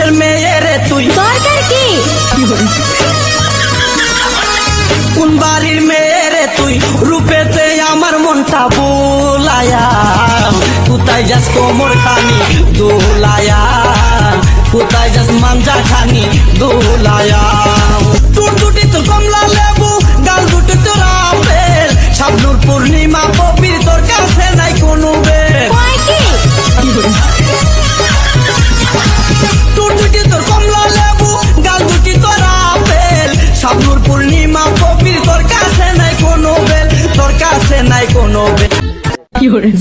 দেশের মেয়ে রে তুই দরকার কি কোন বাড়ির মেয়ে রে তুই রূপেতে আমার মনটা বুলায়া কোথায় যাস কোমর খানি দোলায়া কোথায় যাস মাঞ্জা খানি দোলায়া টুট টুটি তোর কমলা লেবু গাল দুটো তোর আপেল শাবনুর পূর্ণিমা পবির তোর কাছে নাই কোনো বেল টুট টুটি তোর কমলা লেবু গাল দুটি তোর আপেল শাবনুর পূর্ণিমা পবির তোর কাছে নাই কোনো বেল তোর কাছে নাই কোনো বেল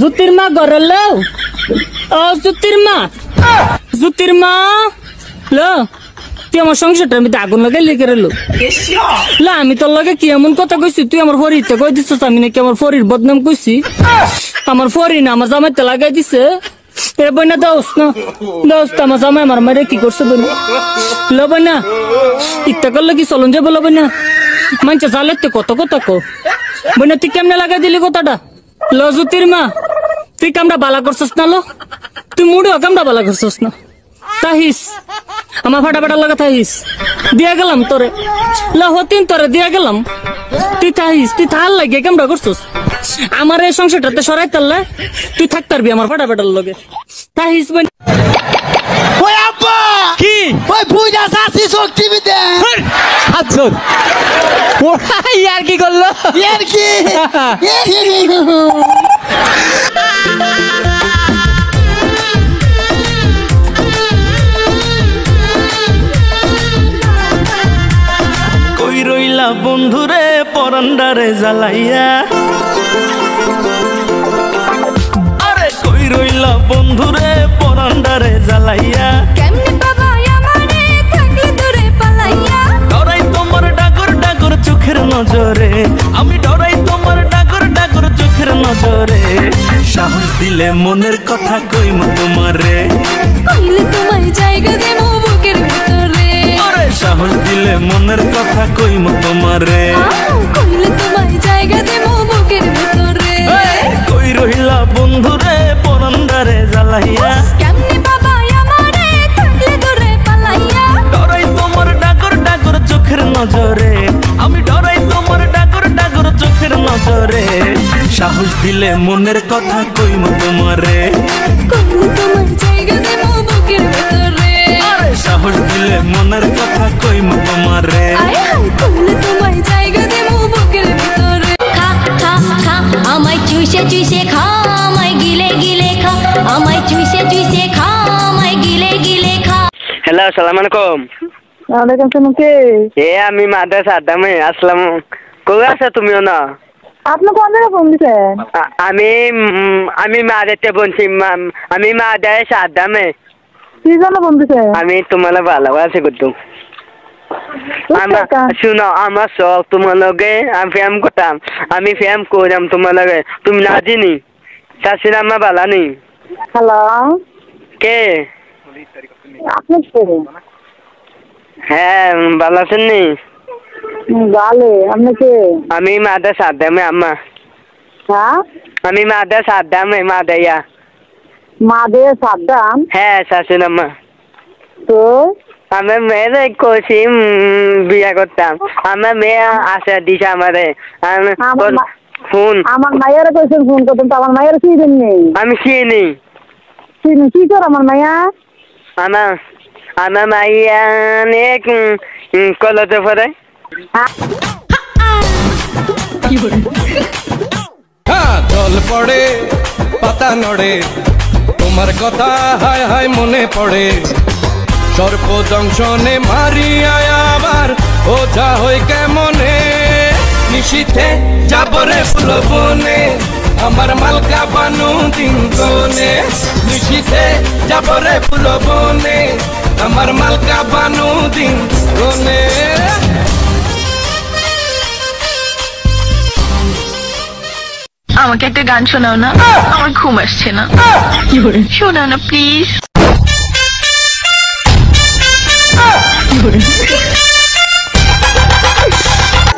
জুতির মা গরলো ও জুতির মা লো তুই আমার সংসারটার মধ্যে আগুন লাগাই লেগে রেলো লা আমি তোর লগে কি এমন কথা কইছি তুই আমার ফরিতে কই দিছিস আমি নাকি আমার ফরির বদনাম কইছি আমার ফরি না আমার জামাইতে লাগাই দিছে এ বইনা দোস্ত আমার জামাই আমার মারে কি করছে বইনা লো বইনা ইত্যা করলে কি চলন যাবো লো বইনা মানছে জালেতে কত কথা কো বইনা তুই কেমনে লাগাই দিলি কথাটা লো জুতির মা তুই কামটা বালা করছস না লো তুই মুড়েও কামটা বালা করছস না তাহিস আমার ফাটা লাগা তাহিস দিয়া গেলাম তোরে হতিন তোরে দিয়া গেলাম তুই তাহিস তুই থাল লাগে কামটা করছস আমার এই সংসারটাতে সরাই তারলে তুই থাক পারবি আমার ফাটার লগে তাহিস বোন ওই আব্বা কি ওই বুইড়া সাসি শক্তি বিদে আচ্ছা ও ইয়ার কি করলো ইয়ার কি কই রইলা বন্ধুরে পরান্ডারে জ্বালাইয়া আরে কই রইলা বন্ধুরে পরান্ডারে জ্বালাইয়া কেমনে বাবা আমারে থাকলে দূরে পালাইয়া ডরাই তোমার ডাগর ডাগর চোখের নজরে আমি ডরাই তোমার ডাগর ডাগর চোখের নজরে সাহস দিলে মনের কথা কইম তোমারে কইলে তোমায় জায়গা দেবো বুকের ভিতরে আরে সাহস দিলে মনের কথা কইম তোমারে কইলে তোমায় জায়গা দেবো বুকের ভিতরে কই রইলা বন্ধুরে পরান্ডারে জ্বালাইয়া কেমনে বাবা আমারে থাকলে দূরে পালাইয়া ডরাই তোমার ডাগর ডাগর চোখের নজরে আমি ডরাই তোমার ডাগর ডাগর চোখের নজরে সাহস দিলে মনের কথা কইম তোমারে কইলে তোমায় জায়গা দেবো বুকের ভিতরে আরে সাহস দিলে মনের কথা কইম তোমারে আয় হায় কইলে তোমায় জায়গা দেবো বুকের ভিতরে খা খা খা আমায় চুষে চুষে খা আমায় গিলে গিলে খা আমায় চুষে চুষে খা আমায় গিলে গিলে খা হ্যালো আসসালামু আলাইকুম ওয়ালাইকুম সালাম কে আমি মাদ্রাস আদামে আসলাম কই আছো তুমিও না আপনি কোন জায়গায় ফোন দিছেন আমি মাদাতে বলছি আমি মাদ্রাস আদামে কি জন্য ফোন দিছেন আমি তোমার ভালোবাসি করতো শুনো আমার শখ তোমার লগে আমি ফ্যাম করতাম আমি ফ্যাম করলাম তোমার লগে তুমি না জানি চাষির আমার ভালো নেই হ্যালো কে আপনি কে হ্যাঁ ভালো আছেন নি ভালো আপনি কে আমি মাদ্রাস আদামে আম্মা হ্যাঁ আমি মাদ্রাস আদামে মাদাইয়া মাদে সাদ্দাম হ্যাঁ শাশুড় আম্মা তো আমার মেয়ে কষি বিয়া করতাম আমার মেয়ে আসা দিছে আমারে ফোন আমার মায়ের কইছেন ফোন করতেন তো আমার মায়ের চিনেন নেই আমি চিনি চিনি কি কর আমার মায়া আমার মাইয়া অনেক কলেজে পড়ে জল পড়ে পাতা নড়ে তোমার কথা হায় হায় মনে পড়ে সর্প জংশনে মারিয়া আবার ওঝা হই কেমনে নিশীথে যাবরে ফুল বনে আমার মালকা বানু দিন গনে নিশীথে যাবরে ফুল বনে আমার মালকা বানু দিন গনে আমাকে একটা গান শোনাও না আমার ঘুম আসছে না শোনাও না প্লিজ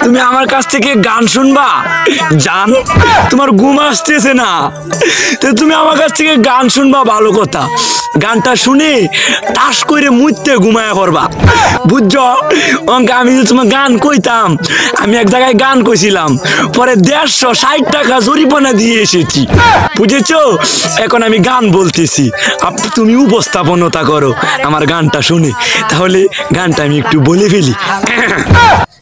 তুমি আমার কাছ থেকে গান শুনবা জান? তোমার ঘুম আসতেছে না, তো তুমি আমার কাছ থেকে গান শুনবা, ভালো কথা। গানটা শুনে তাস করে মুইতে ঘুমায়া করবা, বুঝছো? আমি যে তোমার গান কইতাম, আমি এক জায়গায় গান কইছিলাম, পরে 160 টাকা জরিমানা দিয়ে এসেছি, বুঝেছো? এখন আমি গান বলতেছি, তুমি উপস্থাপনতা করো আমার গানটা শুনে। তাহলে গানটা আমি একটু বলে ফেলি।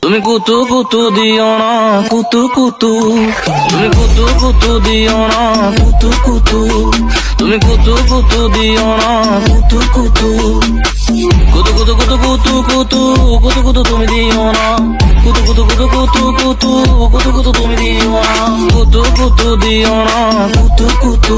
তুমি কুতু কুতু দিও না কুতু কুতু, তুমি কুতু কুতু দিও না কুতু কুতু, তুমি কুতু কুতু দিও না কুতু কুতু, কুতু কুতু কুতু কুতু কুতু কুতু কুতু তুমি দিও না, কুতু কুতু কুতু কুতু কুতু কুতু কুতু তুমি দিও না, কুতু কুতু দিও না কুতু কুতু।